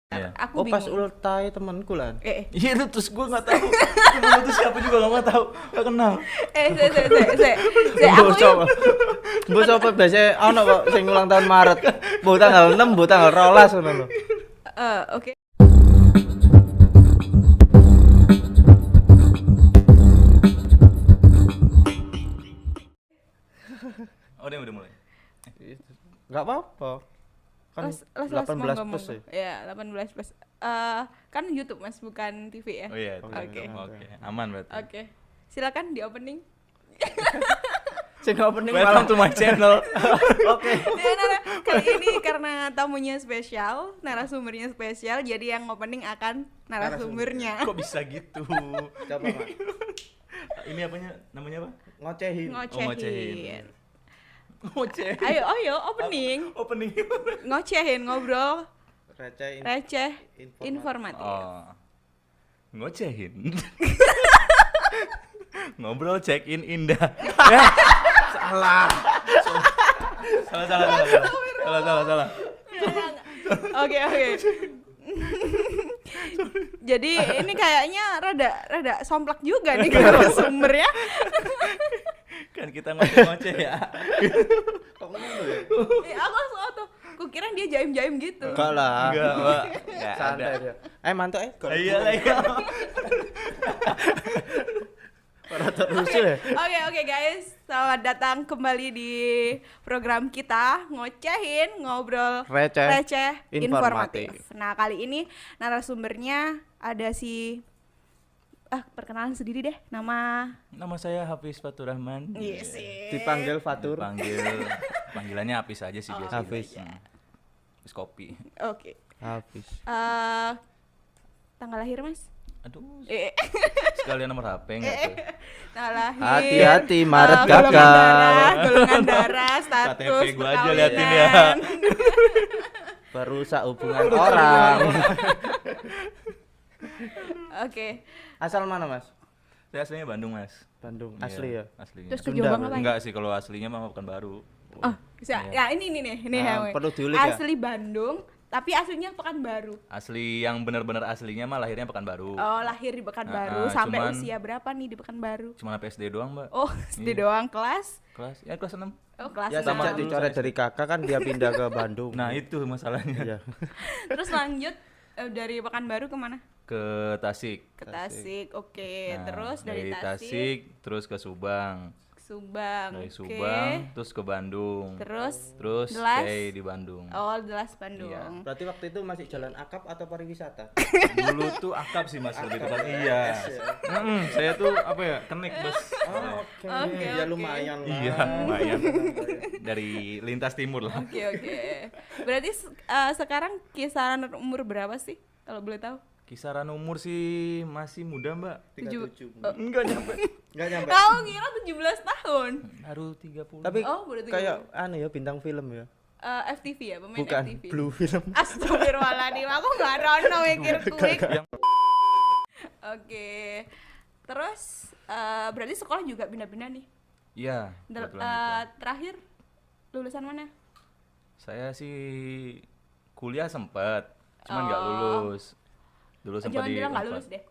Iya. Aku Oh pas bingung. ultai temanku lah. Iya itu terus gue nggak tahu temen lu tuh siapa juga nggak tahu, nggak kenal. Aku Mbok sapa biasa ana kok sing ulang tahun Maret. Mbok tanggal 6, mbok tanggal 12 ngono lho. oke. Oh dia udah mulai. Enggak apa-apa. Kan 18 plus ya. Ya, 18 plus. Kan YouTube Mas, bukan TV ya. Oh iya. Oke. Oke. Aman berarti. Oke. Silakan di opening. Sing opening Welcome to my channel. Oke. Kali ini karena tamunya spesial, narasumbernya spesial, jadi yang opening akan narasumbernya. Kok bisa gitu? Coba, Mas. Ini apanya? Namanya apa? Ngocehin. Ngocehin. Ngoceh. Ayo opening. Opening. Ngocehin, ngobrol Receh receh informatif. Oh. Ngocehin. Ngobrol check in indah. Ya. Salah. Salah. Oke. Jadi ini kayaknya rada somplak juga nih narasumbernya. Kan kita ngoceh-ngoceh ya. Kok ngono ya? Aku langsung auto, kukira dia jaim-jaim gitu. Enggak lah. Enggak, Mbak. Enggak ada. Santai dia. Mantuk Iya. Para terusuh ya. Oke guys, selamat datang kembali di program kita Ngocehin, ngobrol Receh informatif. informatif. Nah, kali ini narasumbernya ada si perkenalan sendiri deh. Nama Saya Hafiz Fatur Rahman. Iya sih. Dipanggil Fatur. Panggilannya Hafiz aja sih biasanya. Hafiz. Hafiz kopi. Oke. Hafiz. Tanggal lahir, Mas? Aduh, Eh, sekalian nomor HP enggak tuh? tanggal lahir. Hati-hati, Maret golongan gagal. golongan darah, status KTP gua aja perkawinan. liatin ya. Merusak hubungan orang. Oke. Asal mana, Mas? Saya aslinya Bandung, Mas. Bandung. Iya, Asli ya. Aslinya. Terus ke Sunda, Jombang apa? Enggak sih, kalau aslinya mah bukan baru. Oh, bisa. Iya. Ya ini nih. Nah, Hewe. perlu diulik ya? Asli Bandung, tapi aslinya Pekanbaru. Asli yang benar-benar aslinya mah lahirnya Pekanbaru. Oh, lahir di Pekanbaru. Sampai cuman- usia berapa nih di Pekanbaru? Cuma PSD doang, Mbak. Oh, SD Iya. doang kelas. Kelas 6. Oh, kelas Ya enam. sejak dicoret dari kakak kan dia pindah ke Bandung. Nah, itu masalahnya. Iya. Terus lanjut dari Pekanbaru kemana? Ke Tasik. Ke Tasik. Oke. Nah, Terus dari Tasik, Tasik terus ke Subang. Subang. Dari Oke. Subang terus ke Bandung. Terus Terus Delas? stay di Bandung. oh, Delas Bandung. Iya. Berarti waktu itu masih jalan akap atau pariwisata? Dulu tuh akap sih Mas lebih tepat. Iya. Saya tuh apa ya? Kenik bus. Oh, oke. Oke, Ya oke. lumayan lah. Iya, lumayan. Dari lintas timur lah. Oke. Berarti sekarang kisaran umur berapa sih kalau boleh tahu? Kisaran umur sih masih muda, Mbak. 37. Enggak nyampe. Enggak nyampe. Kau kira 17 tahun? Baru 30. Tapi Oh, berarti kayak aneh ya bintang film ya. FTV ya, pemain Bukan FTV. Blue Film. Astagfirullahaladzim, aku nggak rono mikir kuik. Yang Oke. Terus berarti sekolah juga pindah-pindah nih. iya, kebetulan gitu. Terakhir lulusan mana? Saya sih kuliah sempet, cuman nggak lulus. Dulu sempat Jangan di bilang nggak Unpad. lulus deh.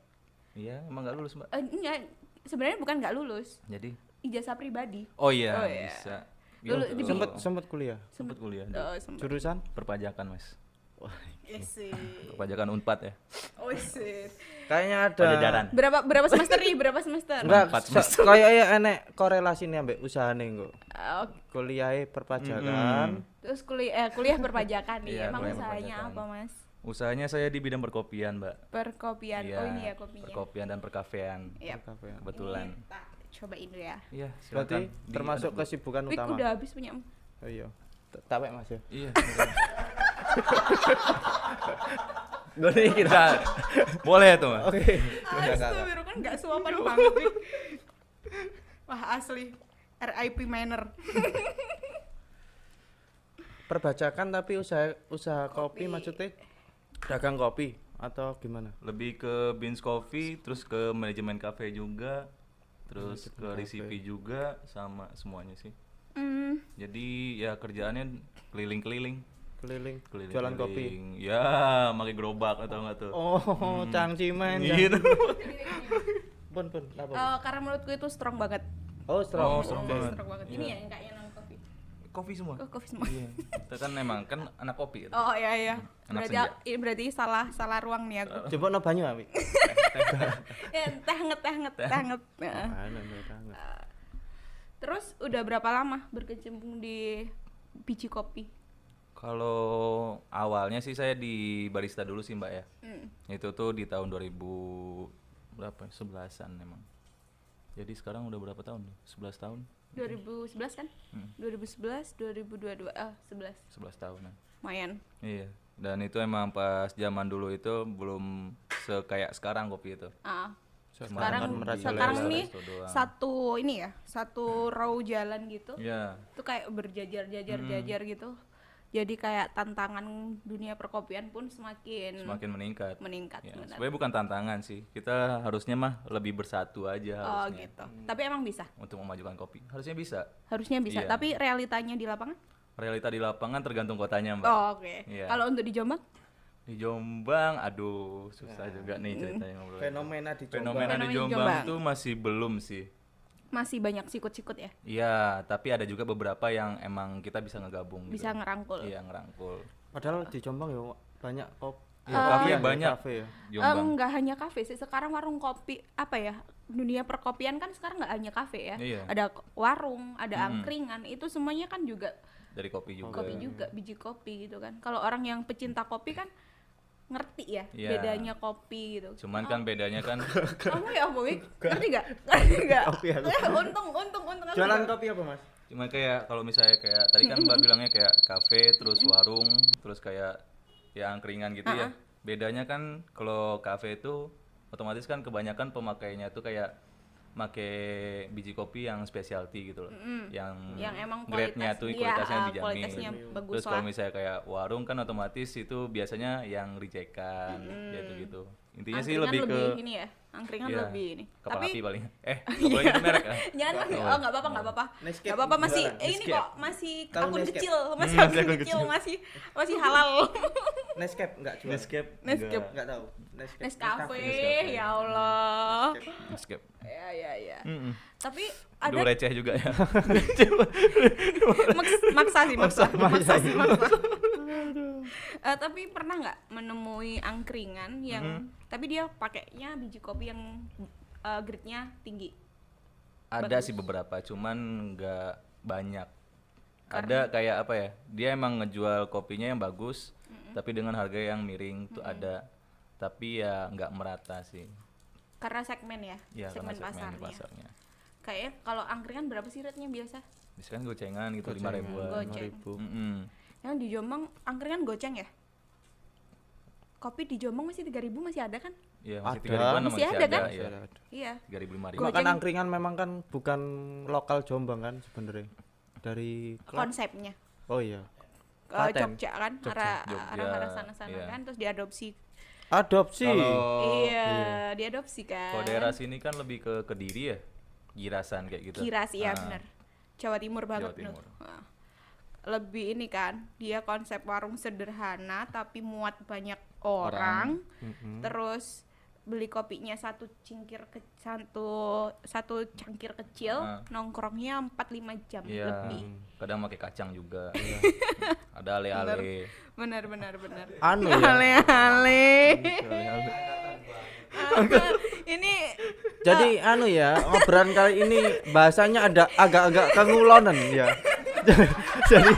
Iya, emang nggak lulus, Mbak. Enggak, sebenarnya bukan nggak lulus, Jadi, ijazah pribadi. oh iya, Oh, iya. bisa. Dulu Gitu. di Sempet kuliah. Sempet kuliah. Oh, sempet. Jurusan? Perpajakan, Mas. Isi. Perpajakan Unpad ya. Oh, shit. Kayaknya ada Pajajaran. Berapa semester nih? Berapa semester? Enggak, Empat semester. kayaknya enek korelasinya ambek usahane kok. Oh, Kuliahnya perpajakan. terus kuliah perpajakan nih. Iya, Emang kuliah usahanya perpajakan. apa, Mas? Usahanya saya di bidang perkopian, Mbak. Perkopian. Iya, Oh, ini ya kopinya. Perkopian dan perkafean. Iya. Perkafean. Kebetulan. Ini tak cobain dulu ya. Iya, Berarti silakan. termasuk Diaduk. kesibukan Wik utama. udah habis punya. Oh iya. Tapek Mas ya. Iya. Gue nih kita. Bisa. Boleh tuh, Mas. Oke. Astagfirullah, kan nggak suapan banget Wik. Wah, asli. RIP manner. Perbajakan tapi usaha kopi maksudnya dagang kopi atau gimana? Lebih ke Beans Coffee, terus ke manajemen cafe juga, terus ke recipe juga, sama semuanya sih. Jadi ya kerjaannya keliling-keliling. keliling Keliling-keliling. jualan kopi. Ya, pakai gerobak atau enggak tuh? Oh, cangcimen. Gitu. Pun apa? Karena menurutku itu strong banget. Oh, strong. Oh, strong banget. Strong banget. Ini ya yang kayaknya non kopi. Kopi semua. Oh, kopi semua. Iya. Kita kan emang kan anak kopi gitu. Oh iya. Anak Berarti senja. ini berarti salah ruang nih aku. Coba no banyu Abi. Ya, teh hangat. Nah. Terus udah berapa lama berkecimpung di biji kopi? Kalau awalnya sih saya di barista dulu sih Mbak ya. Itu tuh di tahun 2000 berapa? 11-an emang. Jadi sekarang udah berapa tahun? 11 tahun. 2011 kan? 2011, 2022, 11. 11 tahunan. Lumayan. Iya. Dan itu emang pas zaman dulu itu belum kayak sekarang kopi itu. Cuma Sekarang di nih resto doang. satu row jalan gitu. Iya. Itu kayak berjajar gitu. Jadi kayak tantangan dunia perkopian pun semakin meningkat. Ya, benar. Sebenarnya bukan tantangan sih. Kita harusnya mah lebih bersatu aja harusnya. Gitu. Tapi emang bisa. Untuk memajukan kopi. Harusnya bisa. Iya. Tapi realitanya di lapangan? Realita di lapangan tergantung kotanya, Mbak. Oh, oke. Iya. Kalau untuk di Jombang? Di Jombang, aduh, susah juga nih ceritanya ngobrol. Fenomena di Jombang. Fenomena di Jombang tuh masih belum sih. Masih banyak sikut-sikut ya? Iya, tapi ada juga beberapa yang emang kita bisa ngegabung Bisa gitu. ngerangkul. Iya, ngerangkul. Padahal di Jombang ya banyak kopi. Iya, kafe banyak. Kafe ya. Jombang. Enggak hanya kafe sih, sekarang warung kopi apa ya? Dunia perkopian kan sekarang nggak hanya kafe ya. Iya. Ada warung, ada angkringan, itu semuanya kan juga Dari kopi juga. kopi juga, biji kopi gitu kan. Kalau orang yang pecinta kopi kan ngerti ya Iya. bedanya kopi gitu. Cuman kan bedanya kan Kamu ya Boy, ngerti gak? Ngerti gak? Kopi aku. Untung aku Jualan nggak. kopi apa, Mas? cuma kayak kalau misalnya kayak tadi kan Mbak bilangnya kayak kafe, terus warung, terus kayak ya angkringan gitu ya. Bedanya kan kalau kafe itu otomatis kan kebanyakan pemakainya tuh kayak make biji kopi yang specialty gitu loh. Yang emang grade-nya tuh iya, kualitasnya dijamin. kualitasnya bagus Terus kalau lah. misalnya kayak warung kan otomatis itu biasanya yang rejectan gitu-gitu. Intinya sih Angkringan lebih ke ini ya, angkringan iya, lebih ini. kepala Tapi api paling. Nggak boleh itu merek kan? jangan nggak apa-apa. Nescafe Nggak apa-apa masih jualan. ini kok masih Tahu akun Nescafe? kecil, masih Masih akun akun kecil, kecil. masih halal. Nescafe enggak jual. Nescafe. Nescafe. Enggak tahu. Nescafe. Nescafe, ya Allah. Nescafe. Ya. Tapi Aduh ada receh juga ya. maksa sih. sih. Tapi pernah nggak menemui angkringan yang tapi dia pakainya biji kopi yang grade-nya tinggi? Ada sih beberapa, cuman nggak banyak. Ada kayak apa ya? Dia emang ngejual kopinya yang bagus, tapi dengan harga yang miring tuh ada. Tapi ya nggak merata sih. Karena segmen ya, Ya karena segmen pasarnya. pasarnya. Kayaknya kalau angkringan berapa sih rate-nya biasa? Biasanya kan gocengan gitu 5.000-an. Goceng. 5.000. Yang di Jombang angkringan goceng ya? Kopi di Jombang masih 3.000 masih ada kan? Iya, masih Ada. 3.000-an Masih ada kan? Iya. Iya. 3.000 5.000. Cuma kan angkringan memang kan bukan lokal Jombang kan sebenarnya. Dari Konsepnya. Oh iya. Jogja kan, Jogja. arah sana-sana Iya. kan, terus diadopsi. Adopsi. Iya, diadopsi kan. Kalau daerah sini kan lebih ke Kediri ya, Girasan kayak gitu. Kiras iya Ah, bener. Jawa Timur banget Jawa Timur. Nuh. Nah, lebih ini kan, dia konsep warung sederhana tapi muat banyak orang. Terus beli kopinya satu cangkir kecil, nongkrongnya 4-5 jam Iya, lebih. kadang pakai kacang juga. Ada ale-ale. Benar. Anu ya. Ale-ale. Ini Jadi anu ya, ngobrolan kali ini bahasanya ada agak-agak kengulonan ya. Jadi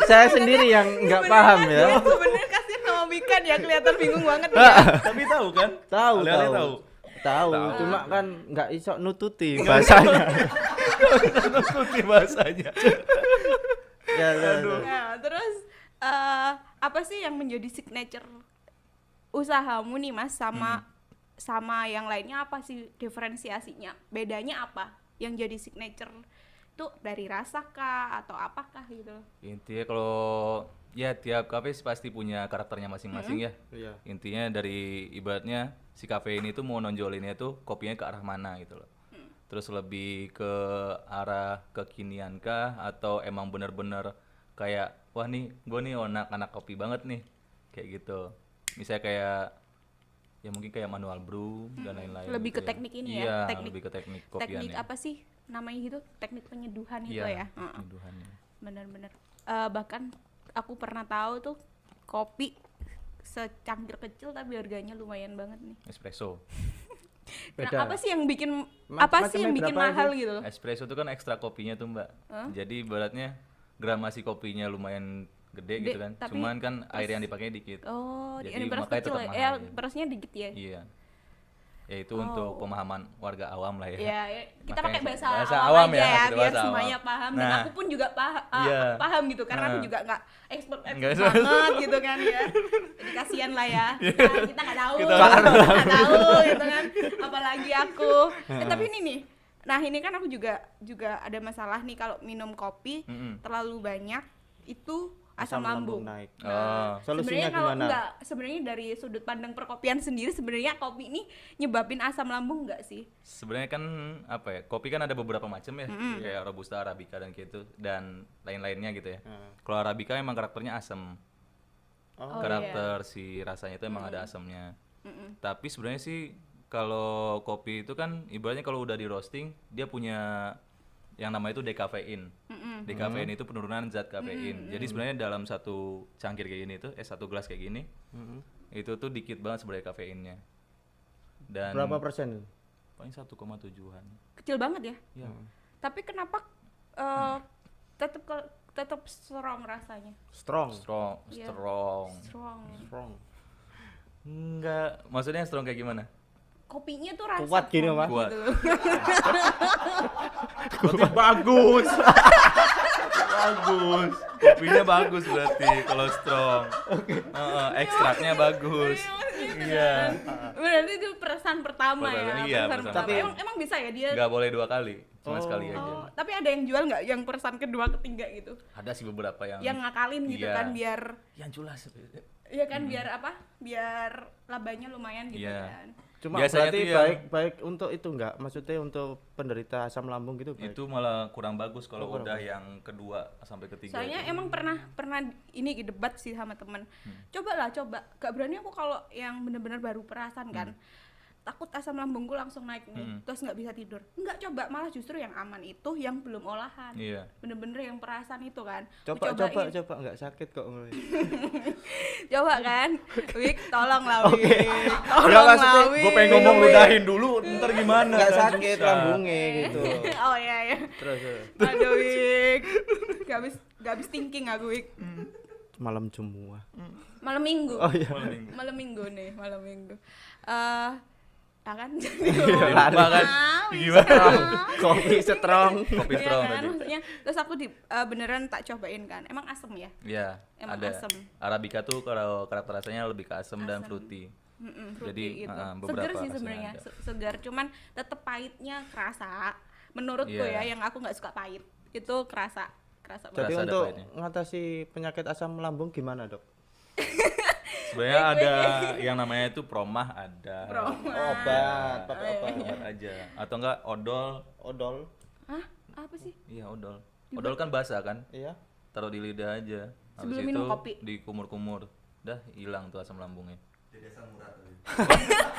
saya sendiri yang nggak paham ya. Itu bener kasih nama Mikan ya, kelihatan bingung banget ya. Tapi tahu kan? Tahu, Ale-ale tahu. Tahu, cuma kan nggak iso nututi bahasanya. Nututi bahasanya. Ya. Nah, terus apa sih yang menjadi signature usahamu nih Mas sama yang lainnya, apa sih diferensiasinya? Bedanya apa yang jadi signature? Itu dari rasa kah atau apakah gitu? Intinya kalau ya tiap kafe pasti punya karakternya masing-masing ya. Iya. Intinya dari ibaratnya si kafe ini tuh mau nonjolinnya tuh kopinya ke arah mana gitu loh. Terus lebih ke arah kekinian kah atau emang bener-bener kayak wah nih gue nih anak kopi banget nih kayak gitu. Misalnya kayak ya mungkin kayak manual brew dan lain-lain. Lebih gitu ke teknik ini ya, Iya, teknik- lebih ke teknik Teknik kopiannya. apa sih namanya gitu? Teknik penyeduhan itu Iya, ya. Heeh. penyeduhannya. Bener-bener. Bahkan aku pernah tahu tuh kopi secangkir kecil tapi harganya lumayan banget nih. Espresso. Nah, Beda. apa sih yang bikin Macamnya bikin berapa mahal aja? gitu? Espresso itu kan ekstra kopinya tuh mbak. Jadi ibaratnya gramasi kopinya lumayan gede Gede, gitu kan. tapi Cuman kan air yang dipakai dikit. Oh, Jadi ini beras makanya kecil tetap ya. mahal, Ya, ya. berasnya dikit ya. Iya. Ya itu untuk pemahaman warga awam lah ya. Ya, kita Makanya pakai bahasa awam awam aja ya, ya, gitu, biar bahasa semuanya awam. paham dan Nah, aku pun juga iya. paham gitu karena aku Nah. juga nggak expert Nggak banget gitu kan ya. Jadi kasihan lah ya. Iya. Nah, kita nggak tahu, Kita nggak tahu gitu kan. Apalagi aku. Tapi ini nih. Nah, ini kan aku juga ada masalah nih kalau minum kopi terlalu banyak itu asam lambung. naik. Oh. Solusinya Sebenarnya kalau gimana? enggak, sebenarnya dari sudut pandang perkopian sendiri sebenarnya kopi ini nyebabin asam lambung enggak sih? Sebenarnya kan apa ya? Kopi kan ada beberapa macam ya. Kayak robusta, arabica dan gitu dan lain-lainnya gitu ya. Kalau arabica emang karakternya asam. Oh, Karakter si rasanya itu emang ada asamnya. Tapi sebenarnya sih kalau kopi itu kan ibaratnya kalau udah di roasting dia punya yang namanya itu dekafein. Dekafein itu penurunan zat kafein. Jadi sebenarnya dalam satu cangkir kayak gini tuh, satu gelas kayak gini, itu tuh dikit banget sebenarnya kafeinnya. Dan Berapa persen? paling 1,7-an. Kecil banget ya. Ya. Tapi kenapa tetap strong rasanya? Strong. Strong, Iya. strong. Strong. Enggak, maksudnya strong kayak gimana? Kopinya tuh rasa Kuat gini, banget Mas. Kuat. gitu loh. Berarti bagus. Bagus. Kopinya bagus berarti kalau strong. Ekstraknya bagus. Iya. Berarti itu peresan pertama ya. Perasaan- iya, peresan peresan pertama. pertama. Emang bisa ya dia? Nggak boleh 2 kali, cuma sekali aja. Oh, tapi ada yang jual nggak yang peresan kedua ketiga gitu? Ada sih beberapa yang Yang ngakalin gitu Iya. kan biar yang jelas. iya kan biar apa? Biar labanya lumayan gitu Iya. kan. Cuma Biasanya berarti tuh yang- baik untuk itu enggak? Maksudnya untuk penderita asam lambung gitu baik? Itu malah kurang bagus kalau udah yang kedua sampai ketiga. Soalnya itu. emang pernah ini debat sih sama temen. Coba. Gak berani aku kalau yang bener-bener baru perasan kan. Takut asam lambungku langsung naik nih, terus nggak bisa tidur. Enggak, coba malah justru yang aman itu yang belum olahan. Iya. Bener-bener yang perasan itu kan. Aku Coba cobain. enggak sakit kok. Coba kan. Wik, tolong lah Wik. Enggak, Tolong maksudnya lah Wik. Gue pengen ngomong ludahin dulu, ntar gimana? Enggak kan sakit susah. lambungnya gitu. Oh iya ya. Terus. Aduh Wik. Gak habis thinking aku Wik. Malam semua. Malam minggu. Oh iya. Malam minggu nih, malam minggu. Ya kan jadi Lupa kan? Gimana? Kopi strong. Kopi Iya strong kan, tadi. maksudnya terus aku beneran tak cobain kan. Emang asem ya? Iya, Emang ada. asem. Arabica tuh kalau karakter rasanya lebih ke asam dan fruity. Fruity Jadi, gitu. beberapa Segar sih rasanya sebenarnya, ada. segar. Cuman tetep pahitnya kerasa. Menurutku Iya. ya, yang aku nggak suka pahit itu kerasa Jadi banget. Rasa ada untuk pahitnya. mengatasi penyakit asam lambung gimana, Dok? Sebenarnya ada yang namanya itu promah ada. Obat, pakai obat. Obat aja. Atau enggak odol. Odol. Hah? Apa sih? Iya, odol. Odol kan basah kan? Iya. Taruh di lidah aja. Habis Sebelum itu minum kopi. dikumur-kumur. Dah hilang tuh asam lambungnya.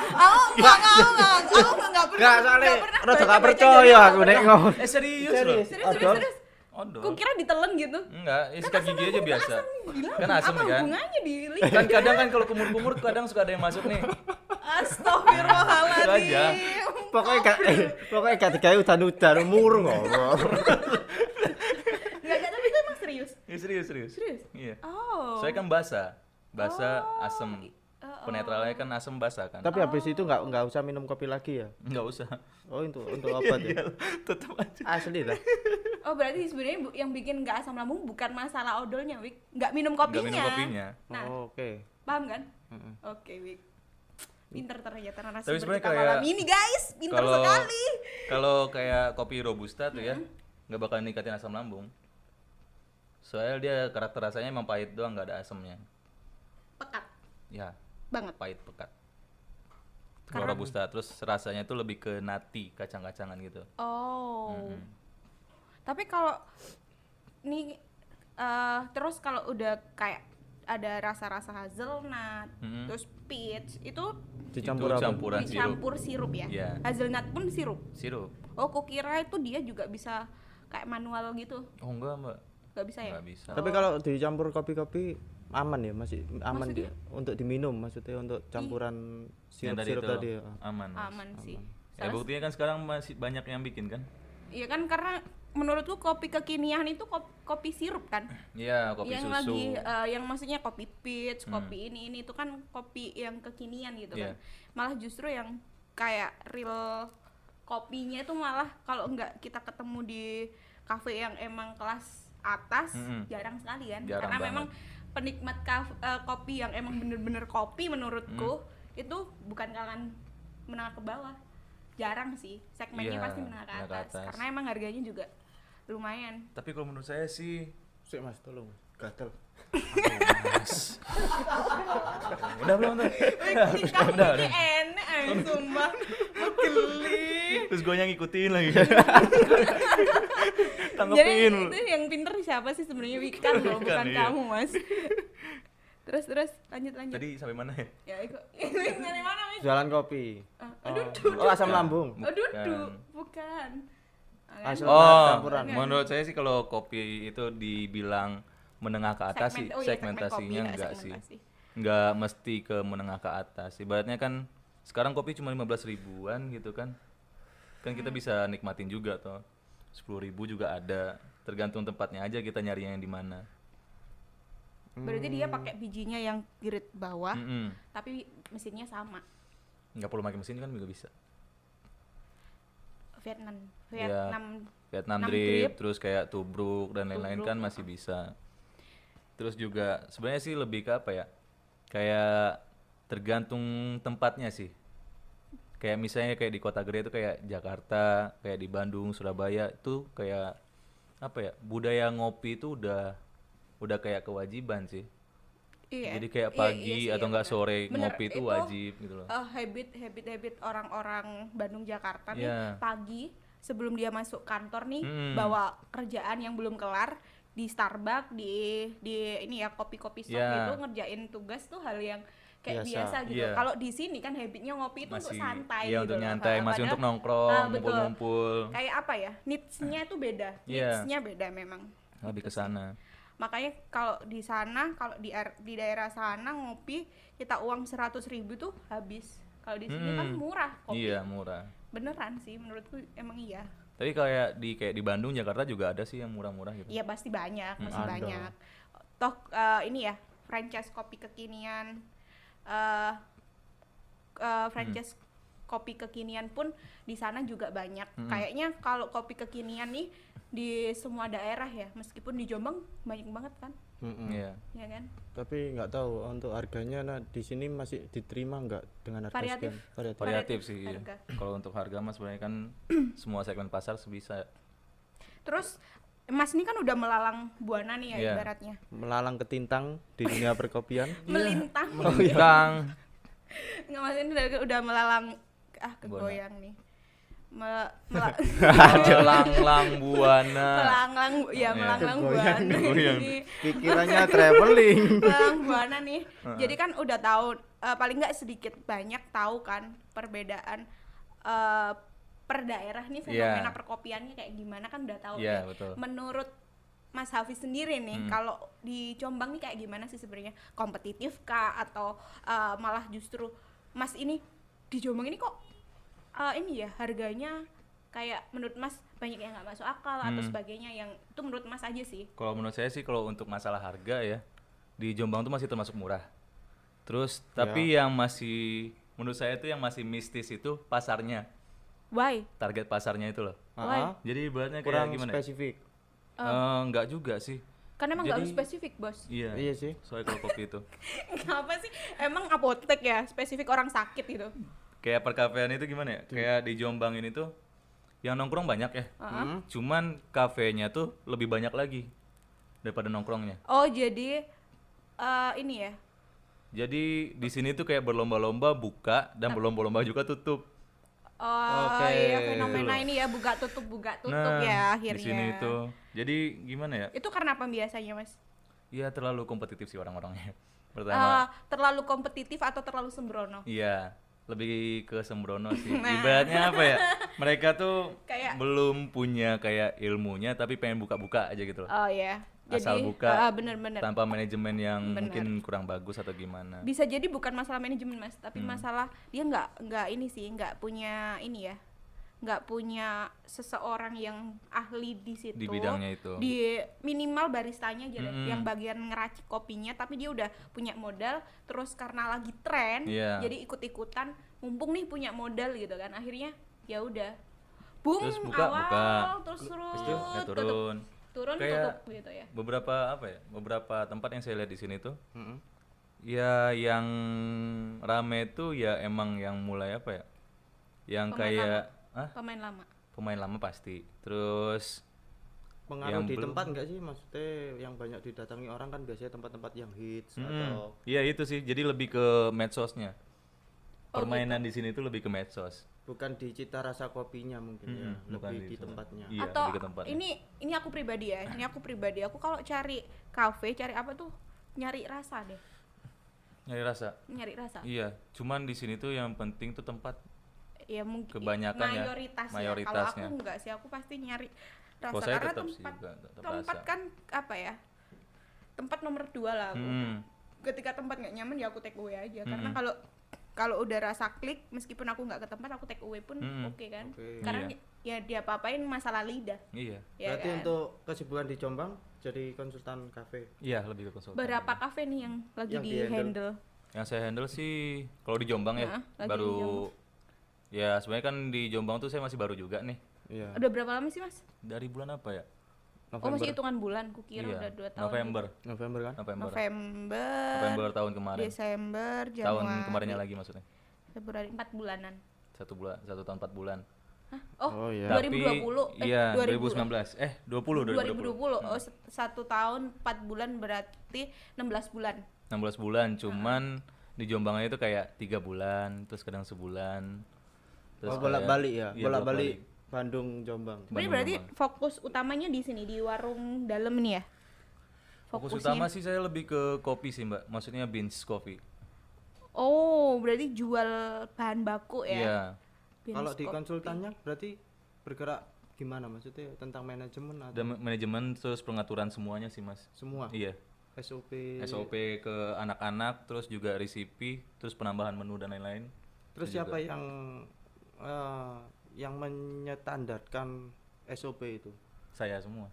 Aku nggak pernah. Enggak soalnya pernah rada baca-baca gak percaya gitu. aku nek ngomong. Serius loh. Serius. Odol. Kukira ditelen gitu. Enggak, sikat gigi aja biasa. Gila, Kan asam apa kan? hubungannya di lidah? Kan kadang kan kalau kumur-kumur kadang suka ada yang masuk nih. Astagfirullahaladzim. Itu aja. Pokoknya gak digawe udan-udan murung ngomong. Enggak, tapi itu emang serius. Ya, serius. Serius? Iya. Oh. Soalnya kan basah. Basah asam. Penetralnya kan asam basah kan. Tapi habis itu enggak usah minum kopi lagi ya? Enggak usah. Oh, untuk obat ya. Tetap aja. Asli lah. Oh, berarti sebenarnya yang bikin nggak asam lambung bukan masalah odolnya, Wik. Nggak minum kopinya. Enggak minum kopinya. Nah, Oh, oke. paham kan? Oke, Wik. Pinter ternyata Tapi narasumber sebenarnya kita kayak malam ini, guys. Pinter Kalau sekali. kalau kayak kopi robusta tuh ya, nggak bakal ningkatin asam lambung. Soalnya dia karakter rasanya emang pahit doang, nggak ada asamnya. Pekat Ya, banget. pahit pekat. Kalau robusta terus rasanya tuh lebih ke nati, kacang-kacangan gitu. Oh. Tapi kalau nih Terus kalau udah kayak ada rasa-rasa hazelnut, terus peach itu Dicampur Itu apa? campuran sirup. dicampur sirup ya. Iya. Hazelnut pun sirup. Sirup. Oh, kukira itu dia juga bisa kayak manual gitu. Oh enggak, Mbak. Gak bisa ya? Nggak bisa. Tapi kalau dicampur kopi-kopi aman ya, masih aman Maksudnya? dia untuk diminum, maksudnya untuk campuran Yang tadi sirup-sirup itu tadi. Ya. aman. Mas. Aman sih. Ya buktinya kan sekarang masih banyak yang bikin kan? Iya kan, karena menurutku kopi kekinian itu kopi sirup kan. Iya, kopi yang susu. lagi yang maksudnya kopi peach, kopi ini itu kan kopi yang kekinian gitu kan. Iya. Malah justru yang kayak real kopinya itu malah kalau nggak kita ketemu di kafe yang emang kelas atas jarang sekali kan. Jarang Karena banget. memang penikmat kopi yang emang bener-bener kopi menurutku itu bukan kalangan menengah ke bawah. Jarang sih, segmennya Iya, pasti menengah ke menengah ke atas. atas. Karena emang harganya juga lumayan. Tapi kalau menurut saya sih Sik Mas, tolong. Gatel. udah belum tuh. Kamu ini enak sumpah. Geli. Terus gue yang ngikutin lagi. Jadi Tanggepin. itu yang pinter siapa sih sebenarnya? Wikan loh, bukan iya. kamu Mas. Terus lanjut. Tadi sampai mana ya? Ya ikut. Dari mana Mas? Jualan kopi. Aduh, Oh, asam lambung. aduh, bukan. Asam Oh, campuran. menurut saya sih kalau kopi itu dibilang menengah ke atas sih, Oh iya, segmen segmentasinya kopi, enggak sih. segmentasi. Enggak mesti ke menengah ke atas. Ibaratnya kan sekarang kopi cuma 15 ribuan gitu kan. Kan kita bisa nikmatin juga toh. 10 ribu juga ada. Tergantung tempatnya aja kita nyari yang di mana. Berarti dia pakai bijinya yang grade bawah, Mm-mm. tapi mesinnya sama. Nggak perlu pakai mesin kan juga bisa. Vietnam Iya. Vietnam 6 drip, drip. terus kayak tubruk dan lain-lain Tubruk, kan masih bisa. Terus juga sebenarnya sih lebih ke apa ya? Kayak tergantung tempatnya sih. Kayak misalnya kayak di Kota Gede itu kayak Jakarta, kayak di Bandung, Surabaya itu kayak apa ya? Budaya ngopi itu udah kayak kewajiban sih. Iya. Jadi kayak Iya, pagi iya sih, atau iya enggak benar. sore Bener, ngopi itu wajib gitu loh. Habit orang-orang Bandung Jakarta nih Iya. pagi sebelum dia masuk kantor nih Mm. bawa kerjaan yang belum kelar di Starbucks di ini ya kopi-kopi shop Iya. itu ngerjain tugas tuh hal yang kayak Biasa. biasa gitu. Iya. Kalau di sini kan habitnya ngopi itu untuk santai iya gitu untuk loh. nyantai, masih Padahal- untuk nongkrong, betul. ngumpul-ngumpul. Kayak apa ya? Needs-nya itu beda. Iya. Needs-nya beda memang. Lebih ke sana. Makanya kalau di sana, kalau di daerah sana ngopi kita uang 100.000 tuh habis. Kalau di sini kan murah kopi. Iya, murah. Beneran sih menurutku emang iya. Tapi kayak di Bandung, Jakarta juga ada sih yang murah-murah gitu. Iya pasti banyak, masih Ada. banyak. Toh ini ya franchise kopi kekinian, franchise kopi kekinian pun di sana juga banyak. Kayaknya kalau kopi kekinian nih di semua daerah ya, meskipun di Jombang banyak banget kan, Mm-mm. Iya. ya kan? Tapi nggak tahu untuk harganya, nah di sini masih diterima nggak dengan harga Variatif. sekian? Variatif. Variatif sih. Iya. harga. Kalau untuk harga mas sebenarnya kan semua segmen pasar sebisa. Terus Mas ini kan udah melalang buana nih ya Iya. ibaratnya, Melalang ketintang di dunia perkopian. melintang. Bintang. Nggak, Mas ini udah melalang kegoyang nih. Melanglang buana. Melanglang ya melanglang Kegoyang, buana kegoyang. ini. Pikirannya traveling. Melalang buana nih. Jadi kan udah tahu paling nggak sedikit banyak tahu kan perbedaan per daerah nih fenomena Iya. perkopiannya kayak gimana kan udah tahu Iya, ya. betul. Menurut Mas Hafiz sendiri nih, kalau di Jombang nih kayak gimana sih sebenarnya? Kompetitif kah atau malah justru Mas ini di Jombang ini kok ini ya harganya kayak menurut Mas banyak yang nggak masuk akal atau sebagainya, yang itu menurut Mas aja sih. Kalau menurut saya sih kalau untuk masalah harga ya di Jombang tuh masih termasuk murah. Terus tapi yang masih menurut saya itu yang masih mistis itu pasarnya. Why? Target pasarnya itu loh. Ah, Jadi ibaratnya kayak kurang gimana? spesifik. Enggak juga sih. Karena emang nggak Jadi- harus spesifik bos. Iya. Iya sih. Soalnya kalau kopi itu Kenapa sih? Emang apotek ya spesifik orang sakit gitu. kayak perkafean itu gimana ya? Kayak di Jombang ini tuh yang nongkrong banyak ya. Cuman kafenya tuh lebih banyak lagi daripada nongkrongnya. Oh jadi ini ya. Jadi di sini tuh kayak berlomba-lomba buka dan berlomba-lomba juga tutup. Oh Oke. iya, fenomena ini ya buka tutup ya di akhirnya. sini itu jadi gimana ya? Itu karena apa biasanya mas? Ya terlalu kompetitif sih orang-orangnya. Pertama, Terlalu kompetitif atau terlalu sembrono? iya lebih ke sembrono sih. Nah. Ibaratnya apa ya? Mereka tuh Kayak- belum punya kayak ilmunya tapi pengen buka-buka aja gitu loh. Oh ya. Asal buka bener-bener. tanpa manajemen yang Bener. mungkin kurang bagus atau gimana. Bisa jadi bukan masalah manajemen mas, tapi masalah dia nggak ini sih, nggak punya ini ya, nggak punya seseorang yang ahli di situ Di bidangnya itu. di minimal baristanya aja deh, yang bagian ngeracik kopinya, tapi dia udah punya modal, terus karena lagi tren Iya. jadi ikut-ikutan, mumpung nih punya modal gitu kan, akhirnya ya udah boom Terus buka, awal buka. terus Habis itu ya tutup turun. tutup Kayak gitu ya. beberapa tempat yang saya lihat di sini tuh Mm-mm. ya yang rame tuh ya emang yang mulai apa ya, yang Pemain kayak Pemain lama pasti, terus Pengaruh yang di belum- tempat nggak sih, maksudnya yang banyak didatangi orang kan biasanya tempat-tempat yang hits Mm-mm. atau Iya itu sih, jadi lebih ke medsosnya. Oh, Permainan di sini tuh lebih ke medsos. bukan di cita rasa kopinya mungkin ya, bukan lebih di sana. tempatnya. Iya, atau lebih ke tempatnya. ini aku pribadi aku kalau cari kafe cari apa tuh nyari rasa deh, Nyari rasa. nyari rasa Iya, cuman di sini tuh yang penting tuh tempat. ya mungkin Kebanyakan ya, mayoritasnya. Kalau mayoritasnya. aku enggak sih, aku pasti nyari rasa Kalau saya karena tetap sih tempat juga tetap tempat rasa. kan apa ya, tempat nomor 2 lah aku. Hmm. Ketika tempat nggak nyaman ya aku take away aja, karena kalau udah rasa klik, meskipun aku nggak ke tempat, aku take away pun oke kan. Oke. Karena Iya. ya dia apa-apain masalah lidah. Iya. Ya Berarti kan? untuk kesibukan di Jombang jadi konsultan kafe. Iya, lebih ke konsultan. Berapa kafe nih yang lagi Yang di di-handle? handle? Yang saya handle sih kalau di Jombang ya, Nah, lagi di baru Jombang. ya sebenarnya kan di Jombang tuh saya masih baru juga nih. Iya. Udah berapa lama sih mas? Dari bulan apa ya? Oh masih hitungan bulan, kukira udah 2 tahun. November. November kan? November tahun kemarin. Desember, Tahun Januari, kemarinnya lagi maksudnya. Februari, 4 bulanan. 1 tahun 4 bulan. Hah? Oh, Oh, iya. 2020. Iya, 2000. 2019. 2020. 2020. Oh, 1 tahun 4 bulan berarti 16 bulan. 16 bulan, cuman di Jombangnya itu kayak 3 bulan, terus kadang sebulan. Oh, kayak- bolak-balik ya. Iya, Bolak-balik Bandung Jombang. Berarti fokus utamanya di sini di warung dalam ini ya. Fokus Fokusnya. utama sih saya lebih ke kopi sih, Mbak. Maksudnya beans coffee. Oh, berarti jual bahan baku ya. Iya. Beans Kalau di coffee. konsultannya berarti bergerak gimana, maksudnya tentang manajemen atau Dan manajemen terus pengaturan semuanya sih, Mas. semua Iya. SOP? SOP ke anak-anak, terus juga resipi, terus penambahan menu dan lain-lain. Terus Itu siapa juga. yang menyetandarkan SOP itu? Eh, Saya semua.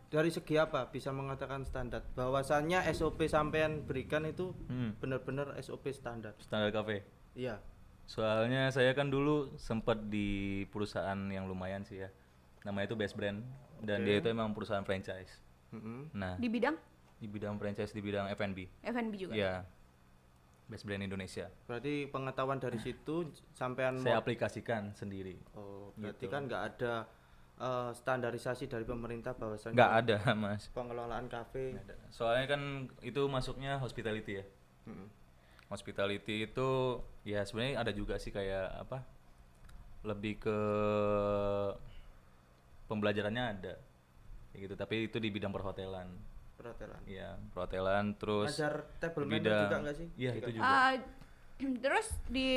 Dari segi apa bisa mengatakan standar? Bahwasannya SOP sampean berikan itu benar-benar SOP standar. Standar kafe. Iya. Soalnya saya kan dulu sempat di perusahaan yang lumayan sih ya. Namanya itu Best Brand dan dia itu emang perusahaan franchise. Mm-mm. Nah, di bidang di bidang franchise di bidang F&B. F&B juga. Iya. Best Brand Indonesia. Berarti pengetahuan dari situ sampean Saya aplikasikan sendiri. oh, berarti Gitu. kan nggak ada standarisasi dari pemerintah bahwasannya Nggak ada, Mas. pengelolaan kafe. Nggak ada. Soalnya kan itu masuknya hospitality ya. Mm-mm. Hospitality itu ya sebenarnya ada juga sih kayak apa? Lebih ke pembelajarannya ada. Kayak gitu, tapi itu di bidang perhotelan. Perhotelan. Iya, perhotelan terus Ngajar table di manner juga nggak sih? Iya, Jika- itu juga. Terus di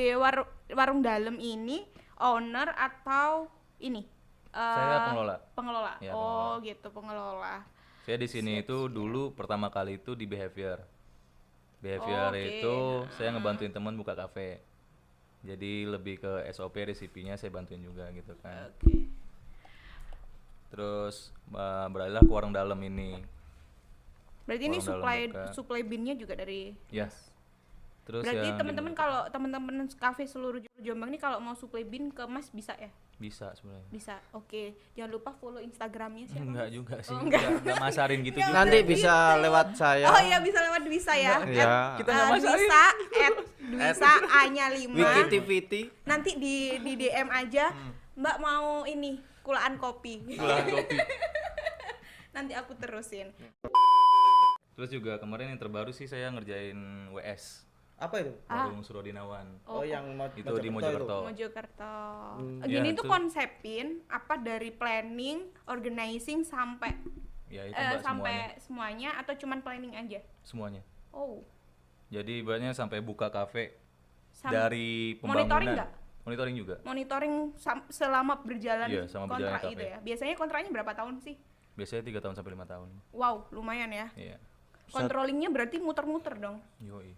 warung dalam ini owner atau ini? Saya pengelola. Pengelola. Iya, Oh, gitu, pengelola. Saya di sini itu dulu pertama kali itu di behavior. Behavior Oke. itu saya ngebantuin teman buka kafe. Jadi lebih ke SOP resipinya saya bantuin juga gitu kan. Oke. Terus beralihlah ke warung dalam ini. Berarti ini Warung dalam buka. supply binnya juga dari Ya. Terus Berarti yang teman-teman kalau teman-teman kafe seluruh Jombang ini kalau mau supply bin ke Mas bisa ya? bisa sebenarnya. Bisa. Oke. Jangan lupa follow Instagramnya siapa? Enggak juga sih. Oh, enggak. Enggak masarin gitu juga. Nanti bisa lewat saya. Oh iya bisa lewat Dwisa ya. Iya. Kita nggak masarin. Dwisa Dwisa A-nya 5. Wikitivity. Nanti di DM aja. Mbak mau ini kulaan kopi. Pulang kopi. Nanti aku terusin. Terus juga kemarin yang terbaru sih saya ngerjain WS. Apa itu? Warung Surodinawan. Oh, yang Itu di Mojokerto. Mojokerto. Ya, Gini tuh itu- konsepin apa dari planning, organizing sampai Ya itu Mbak, sampai semuanya. semuanya atau cuman planning aja? Semuanya. Oh. Jadi ibaratnya sampai buka kafe Sam- dari monitoring pembangunan. nggak? Monitoring juga. Monitoring selama berjalan Iya, sama berjalannya kontrak itu kafe. ya. Biasanya kontraknya berapa tahun sih? Biasanya 3 tahun sampai 5 tahun. Wow, lumayan ya. Iya. Controllingnya berarti muter-muter dong. Yoi.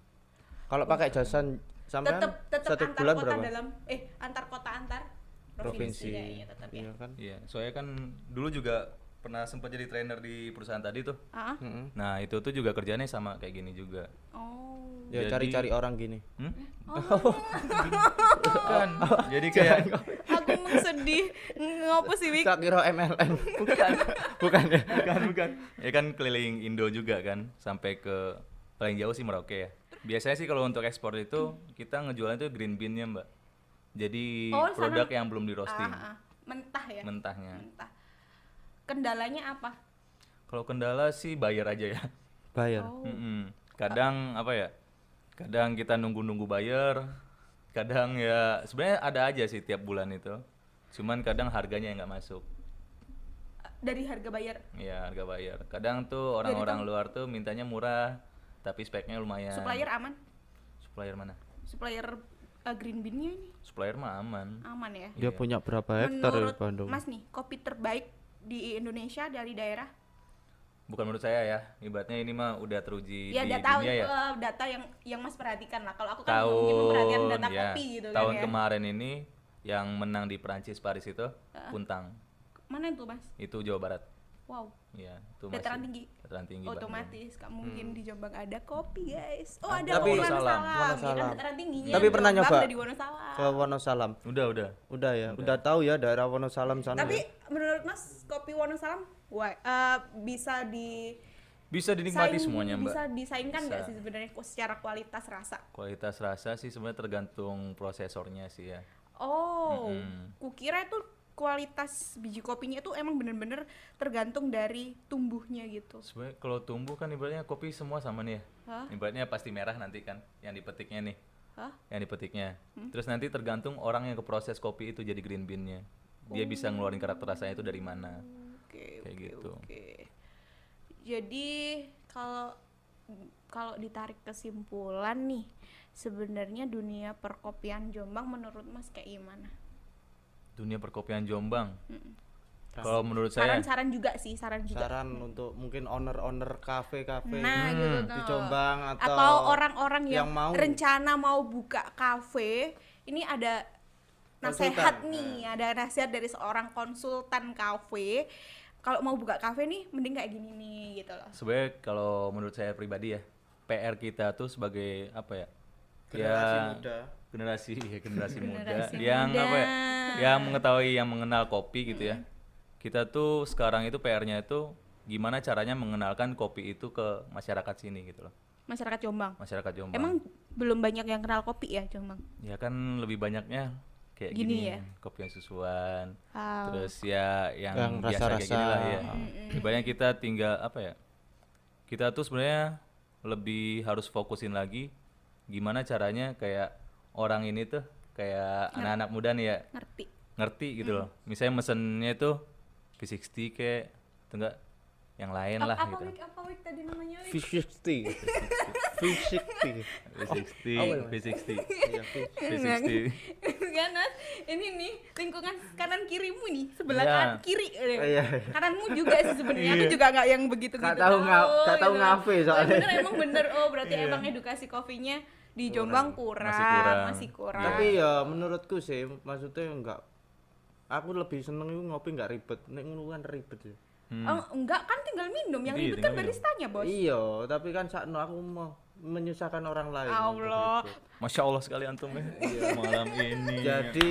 Kalau pakai jasa sampean Tetep satu antar bulan kota berapa? antar kota antar Provinsi. ya, iya, tetap ya. Iya kan? Iya, soalnya kan dulu juga pernah sempat jadi trainer di perusahaan tadi tuh. Ah, Mm-mm. Nah, itu tuh juga kerjanya sama kayak gini juga. oh. Ya Jadi- cari-cari orang gini. Hmm? Bukan. Jadi kayak Aku emang sedih. Ngopo sih, Wik? Tak kira MLM. Bukan. Bukan ya. bukan. Ya kan keliling Indo juga kan, sampai ke paling jauh sih Merauke ya. Biasanya sih kalau untuk ekspor itu kita ngejualnya tuh green bean-nya, Mbak. Jadi Oh, produk sana- yang belum di roasting, Mentah ya? mentahnya. Mentah. Kendalanya apa? Kalau kendala sih bayar aja ya. Bayar. Oh. Mm-mm. Kadang apa ya? Kadang kita nunggu-nunggu bayar. Kadang ya sebenarnya ada aja sih tiap bulan itu. Cuman kadang harganya yang nggak masuk. Dari harga bayar. Ya harga bayar. Kadang tuh orang-orang luar tuh mintanya murah, tapi speknya lumayan. Supplier aman? Supplier mana? Supplier green bean-nya ini Supplier mah aman. aman ya? Dia punya berapa hektar ya Menurut Bandung? Mas nih, kopi terbaik di Indonesia dari daerah? Bukan menurut saya ya. Ibaratnya ini mah udah teruji Ya, di data dunia ya. data yang Mas perhatikan lah. Kalau aku kan Tahun mungkin memperhatikan data ya, kopi gitu tahun kan ya. kemarin ini yang menang di Perancis Paris itu Kuntang. Mana itu, Mas? Itu Jawa Barat. Wow. Ya, itu Dataran masih tinggi. dataran tinggi Bandung. Otomatis gak mungkin di Jombang ada kopi, guys. Oh, ada Tapi- Wonosalam. Wonosalam. Ya kan dataran tingginya. Tapi pernah Jombang nyoba? ada di Wonosalam. Ke Wonosalam. Udah. Udah ya. Udah tahu ya daerah Wonosalam sana. Tapi ya? menurut Mas kopi Wonosalam bisa Bisa dinikmati saing- semuanya, Mbak. Bisa disaingkan nggak Bisa. sih sebenarnya secara kualitas rasa? Kualitas rasa sih sebenarnya tergantung prosesornya sih ya. Oh, kukira itu kualitas biji kopinya itu emang bener-bener tergantung dari tumbuhnya gitu. Sebenarnya kalau tumbuh kan ibaratnya kopi semua sama nih ya. Hah? Ibaratnya pasti merah nanti kan yang dipetiknya nih. Hah? Yang dipetiknya. Terus nanti tergantung orang yang ke proses kopi itu jadi green bean-nya. Dia bisa ngeluarin karakter rasanya itu dari mana. Oke, Kayak oke, gitu. oke. Jadi kalau kalau ditarik kesimpulan nih, sebenarnya dunia perkopian Jombang menurut Mas kayak gimana? Dunia perkopian Jombang. Kalau menurut saya Saran-saran juga sih, saran juga. saran untuk mungkin owner-owner kafe-kafe Nah, gitu di tuh. Jombang Atau orang-orang yang, yang mau rencana mau buka kafe, ini ada nasihat Konsultan. nih, ada nasihat dari seorang konsultan kafe. Kalau mau buka kafe nih, mending kayak gini nih gitu loh. sebenarnya kalau menurut saya pribadi ya, PR kita tuh sebagai apa ya? generasi Ya, muda. generasi muda Generasi yang muda. apa ya? Yang mengetahui, yang mengenal kopi gitu ya. Kita tuh sekarang itu PR-nya itu gimana caranya mengenalkan kopi itu ke masyarakat sini gitu loh. Masyarakat Jombang. Masyarakat Jombang. Emang belum banyak yang kenal kopi ya Jombang? Ya kan lebih banyaknya kayak Gini gini, ya? kopi yang susuan. Oh. Terus ya yang Yang biasa kayak rasa-rasa. gini lah ya. Ibaratnya kita tinggal apa ya? Kita tuh sebenarnya lebih harus fokusin lagi gimana caranya kayak orang ini tuh kayak anak-anak muda nih ya Ngerti. gitu loh. Misalnya mesennya itu V60 kayak atau enggak yang lain lah Apa gitu. Wik tadi namanya Wik? V60. V60. V60, Oh, V60, Iya, V60. Kan Mas, ini nih lingkungan kanan kirimu nih, sebelah Iya. kanan kiri. Iya. Kananmu juga sih sebenarnya. Aku juga nggak yang begitu gitu. Nggak tahu ngafe soalnya. Bener emang bener. Oh, berarti emang edukasi kopinya di Jombang kurang, masih kurang. Tapi ya menurutku sih maksudnya enggak, aku lebih seneng itu ngopi nggak ribet. Nek ngono kan ribet ya. Oh, enggak kan tinggal minum, yang Iya, ribet kan tinggal minum. baristanya, Bos. Iya, tapi kan sakno aku mau menyusahkan orang lain. Allah. Masya Allah sekali antum ya malam ini. Jadi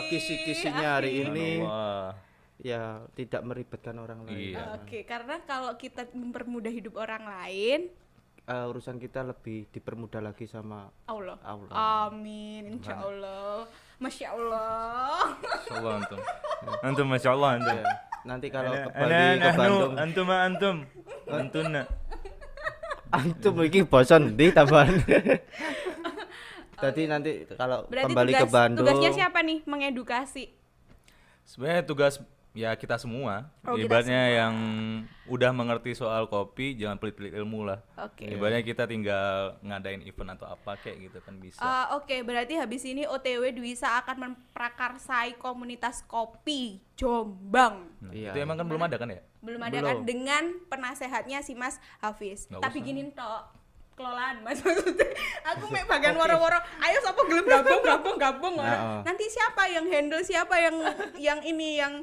kisi-kisinya hari ini Wah. ya tidak meribetkan orang lain. Iya. Oke, karena kalau kita mempermudah hidup orang lain, Urusan kita lebih dipermudah lagi sama Allah. Allah. Amin, insya Allah. Masya Allah. Masya Allah antum. Antum Masya Allah antum. Ya, nanti kalau kembali ke Bandung, Antum Antuna. antum iki bosan ndi tambahan. Jadi nanti kalau Berarti kembali ke Bandung tugasnya siapa nih mengedukasi? Sebenarnya tugas ya kita semua, Oh, kita ibaratnya yang udah mengerti soal kopi jangan pelit-pelit ilmu lah. Oke. Ibaratnya kita tinggal ngadain event atau apa kayak gitu kan bisa. Oke, berarti habis ini OTW Dwisa akan memprakarsai komunitas kopi Jombang. Nah, Iya. itu emang kan belum ada kan ya? Belum ada Belum. kan dengan penasehatnya si Mas Hafiz. Nggak Tapi usah. gini tok kelolaan Mas maksudnya. Aku mek bagian woro-woro. Ayo sapa gelem gabung. Heeh. Nanti siapa yang handle, siapa yang ini yang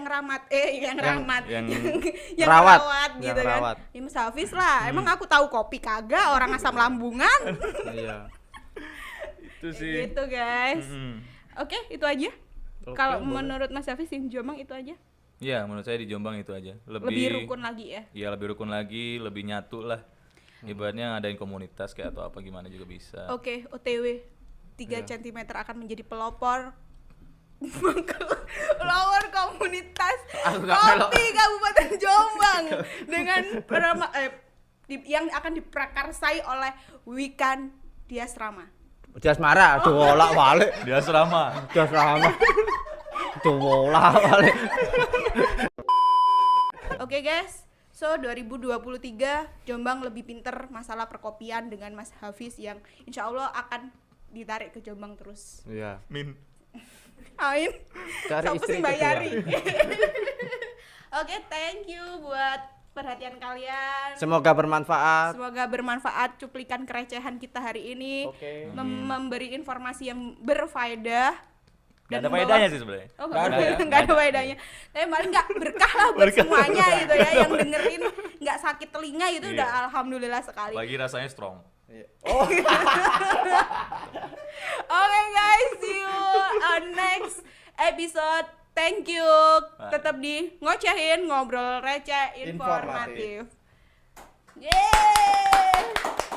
ramat yang rawat. rawat gitu Yang kan. rawat. Ya Mas Hafiz lah. Emang aku tahu kopi kagak orang asam lambungan. Iya. Itu sih. Gitu guys. Mm-mm. Oke, itu aja. Oke, Kalau boleh. menurut Mas Hafiz yang Jombang itu aja. Iya, menurut saya di Jombang itu aja. Lebih rukun lagi ya. Iya, lebih rukun lagi, lebih nyatu lah. Ibaratnya ngadain komunitas kayak atau apa gimana juga bisa. Oke, OTW 3 Iya. cm akan menjadi pelopor pelopor komunitas Aku nggak melok. kopi Kabupaten Jombang dengan yang akan diprakarsai oleh Wikan Dias Rama. Jas marah, bolak balik. Di asrama. Jas rama. Bolak balik. Oke guys, so 2023 Jombang lebih pinter masalah perkopian dengan Mas Hafiz yang insya Allah akan ditarik ke Jombang terus. Iya. Min. Amin. Cari Siapa istri sih bayari? kedua. Oke, thank you buat perhatian kalian. Semoga bermanfaat. Semoga bermanfaat cuplikan kerecehan kita hari ini. Oke. Memberi informasi yang berfaedah. Gak ada membawa- faedahnya sih sebenarnya. Oh, Nggak ada ya? nggak ada faedahnya. Tapi paling nggak berkah lah buat Berkah. semuanya gitu ya, yang dengerin nggak sakit telinga itu Iya. udah alhamdulillah sekali. Lagi rasanya strong. Oh, Oke guys, see you on next episode. Thank you. Tetap di ngocehin, ngobrol receh, informatif. Informatif. Yeay.